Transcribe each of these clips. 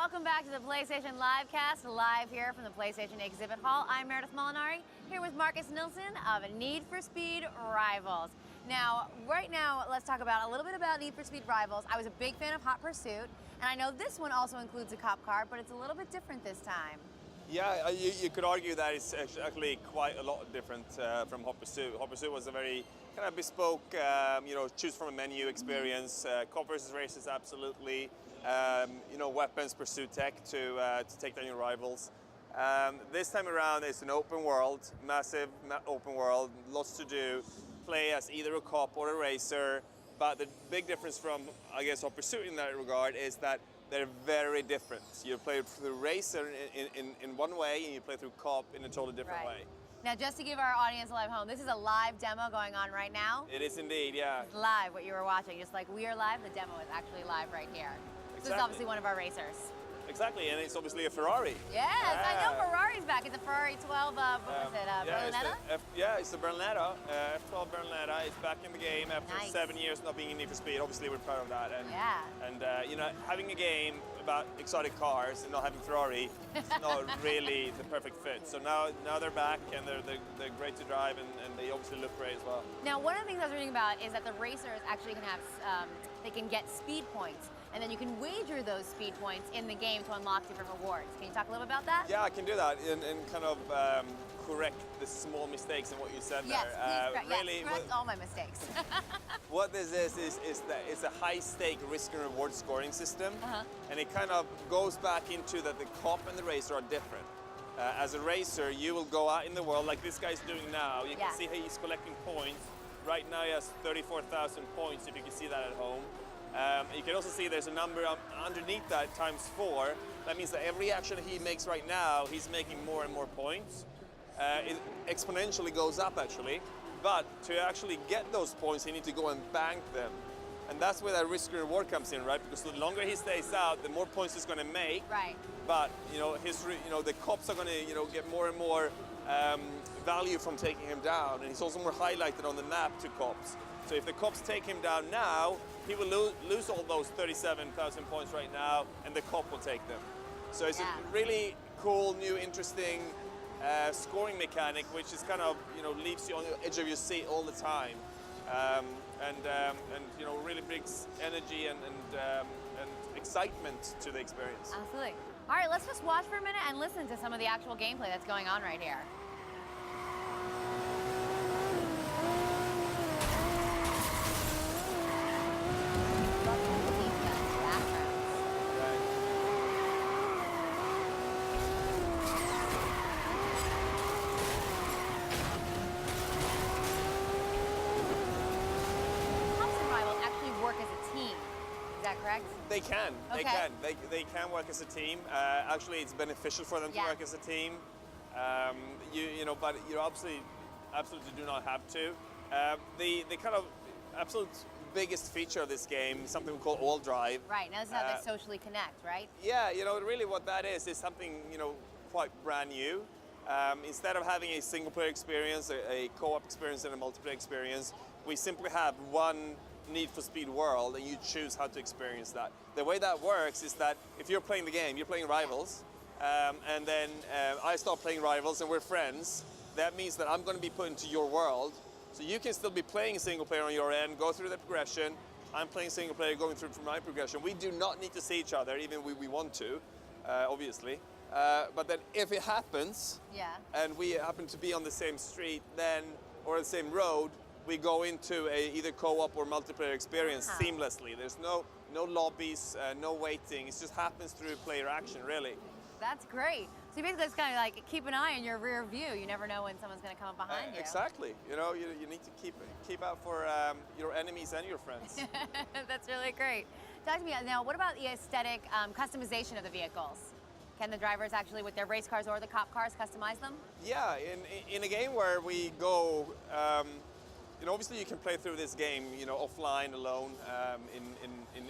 welcome back to the PlayStation Livecast, live here from the PlayStation Exhibit Hall. I'm Meredith Molinari, here with Marcus Nilsson of Need for Speed Rivals. Now, right now, let's talk about a little bit about Need for Speed Rivals. I was a big fan of Hot Pursuit, and I know this one also includes a cop car, but it's a little bit different this time. Yeah, you could argue that it's actually quite a lot different from Hot Pursuit. Hot Pursuit was a very kind of bespoke, choose from a menu experience. Cop versus races, absolutely. Weapons, pursuit tech to take down your rivals. This time around, it's an open world, massive open world, lots to do. Play as either a cop or a racer, but the big difference from, I guess, Hot Pursuit in that regard is that they're very different. You play through racer in one way, and you play through cop in a totally different way. Now, just to give our audience a live home, this is a live demo going on right now. It is indeed, yeah. It's live, what you were watching. Just like we are live, the demo is actually live right here. Exactly. This is obviously one of our racers. Exactly, and it's obviously a Ferrari. Yes, I know Ferrari's back. It's a Ferrari 12, what was it, Berlinetta? It's the Berlinetta, F12 Berlinetta. It's back in the game after 7 years not being in Need for Speed. Obviously, we're proud of that. And, having a game about exotic cars and not having Ferrari is not really the perfect fit. So now they're back, and they're great to drive, and they obviously look great as well. Now, one of the things I was reading about is that the racers actually can have, they can get speed points. And then you can wager those speed points in the game to unlock different rewards. Can you talk a little about that? Yeah, I can do that and kind of correct the small mistakes in what you said there. Really, correct all my mistakes. What this is that it's a high-stake risk and reward scoring system, and it kind of goes back into that the cop and the racer are different. As a racer, you will go out in the world like this guy's doing now. You can see how he's collecting points. Right now he has 34,000 points, if you can see that at home. You can also see there's a number underneath that times 4. That means that every action he makes right now, he's making more and more points. It exponentially goes up actually, but to actually get those points, he needs to go and bank them. And that's where that risk and reward comes in, right? Because the longer he stays out, the more points he's going to make. Right. But the cops are going to get more and more value from taking him down, and he's also more highlighted on the map to cops. So if the cops take him down now, he will lose all those 37,000 points right now, and the cop will take them. So it's a really cool, new, interesting scoring mechanic, which is kind of leaves you on the edge of your seat all the time, and really brings energy and excitement to the experience. Absolutely. All right, let's just watch for a minute and listen to some of the actual gameplay that's going on right here. Is that correct? They can. They can. They can work as a team. Actually, it's beneficial for them to work as a team. But you absolutely do not have to. The kind of absolute biggest feature of this game is something we call All Drive. Right. Now this is how they socially connect, right? Yeah. Really, what that is something quite brand new. Instead of having a single-player experience, a co-op experience, and a multiplayer experience, we simply have one Need for Speed world, and you choose how to experience that. The way that works is that if you're playing the game, you're playing Rivals, and then I start playing Rivals and we're friends, that means that I'm going to be put into your world. So you can still be playing single player on your end, go through the progression. I'm playing single player, going through my progression. We do not need to see each other, even we want to, obviously. But then if it happens, and we happen to be on the same street or the same road, we go into either co-op or multiplayer experience seamlessly. There's no lobbies, no waiting. It just happens through player action, really. That's great. So you basically just kind of like keep an eye on your rear view. You never know when someone's going to come up behind you. Exactly. You need to keep out for your enemies and your friends. That's really great. Talk to me now. What about the aesthetic customization of the vehicles? Can the drivers actually, with their race cars or the cop cars, customize them? Yeah. In a game where we go. Obviously you can play through this game, offline alone,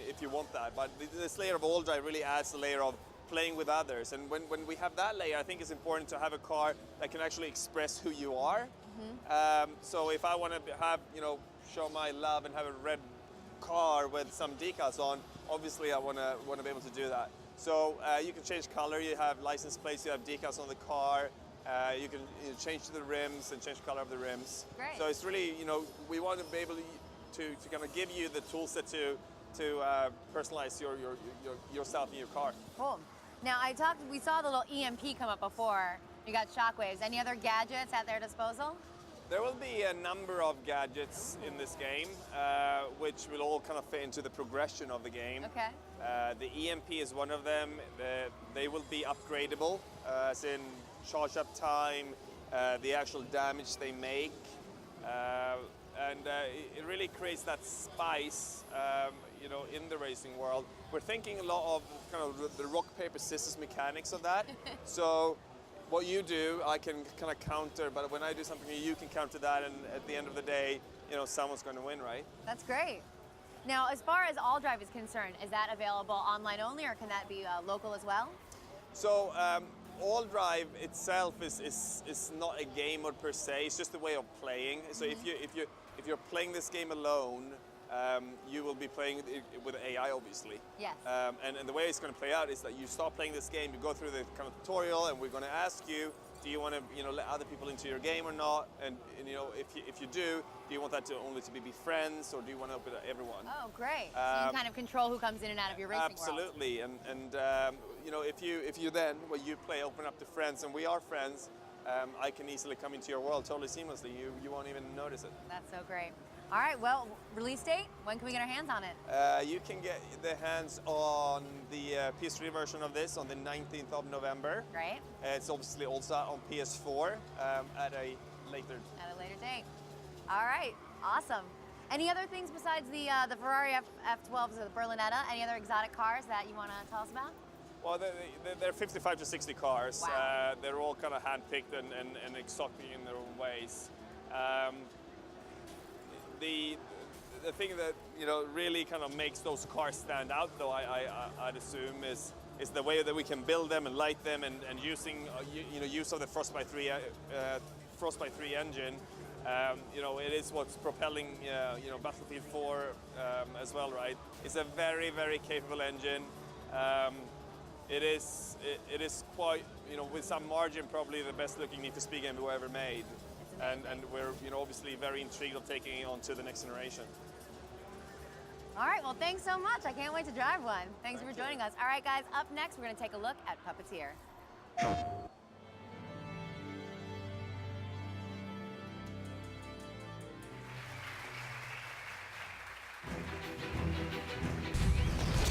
if you want that. But this layer of All Drive really adds a layer of playing with others. And when we have that layer, I think it's important to have a car that can actually express who you are. So if I want to have, show my love and have a red car with some decals on, obviously I want to be able to do that. So you can change color. You have license plates. You have decals on the car. You can change the rims and change the color of the rims. Great. So it's really, we want to be able to kind of give you the tool set to personalize yourself in your car. Cool. Now we saw the little EMP come up before. You got shockwaves. Any other gadgets at their disposal? There will be a number of gadgets in this game, which will all kind of fit into the progression of the game. Okay. The EMP is one of them. They will be upgradable, as in charge up time, the actual damage they make, and it really creates that spice, in the racing world. We're thinking a lot of kind of the rock paper scissors mechanics of that. So what you do, I can kind of counter, but when I do something, you can counter that, and at the end of the day, someone's going to win, right? That's great. Now, as far as All Drive is concerned, is that available online only, or can that be local as well? So All Drive itself is not a game mode per se. It's just a way of playing. So if you're playing this game alone, you will be playing it with AI, obviously. Yes. And the way it's going to play out is that you start playing this game, you go through the kind of tutorial, and we're going to ask you, do you want to let other people into your game or not? And if you do you want that to only to be friends, or do you want to open it to everyone? Oh, great. So you can kind of control who comes in and out of your racing absolutely. world. Absolutely. If you then, when you play, open up to friends, and we are friends, I can easily come into your world totally seamlessly. You won't even notice it. That's so great. All right, well, release date? When can we get our hands on it? You can get the hands on the PS3 version of this on the 19th of November. Great. It's obviously also on PS4 at a later date. All right, awesome. Any other things besides the Ferrari F12s or the Berlinetta? Any other exotic cars that you want to tell us about? Well, they're 55 to 60 cars. Wow. They're all kind of hand-picked and exotic in their own ways. The thing that really kind of makes those cars stand out, though, I'd assume, is the way that we can build them and light them, and using use of the Frostbite 3 engine. It is what's propelling Battlefield 4 as well, right? It's a very, very capable engine. It is quite, with some margin, probably the best looking Need for Speed game we've ever made. And we're obviously very intrigued of taking it on to the next generation. All right, well, thanks so much. I can't wait to drive one. Thanks for joining us. All right, guys, up next, we're going to take a look at Puppeteer.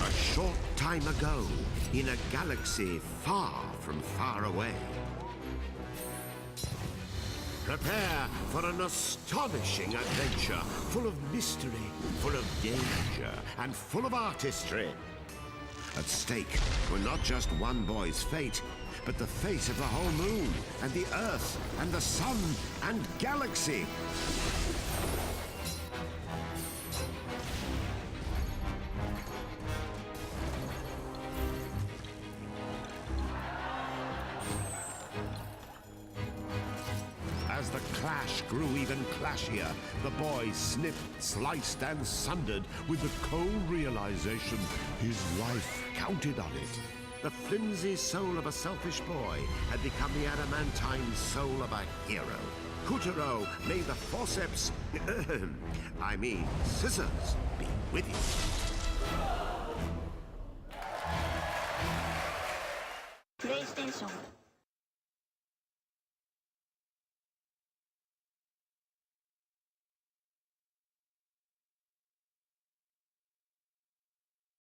A short time ago, in a galaxy far from far away. Prepare for an astonishing adventure, full of mystery, full of danger, and full of artistry. At stake were not just one boy's fate, but the fate of the whole moon, and the Earth, and the sun, and galaxy. As the clash grew even clashier, the boy snipped, sliced, and sundered with the cold realization his life counted on it. The flimsy soul of a selfish boy had become the adamantine soul of a hero. Kutaro, may the forceps, scissors, be with you. PlayStation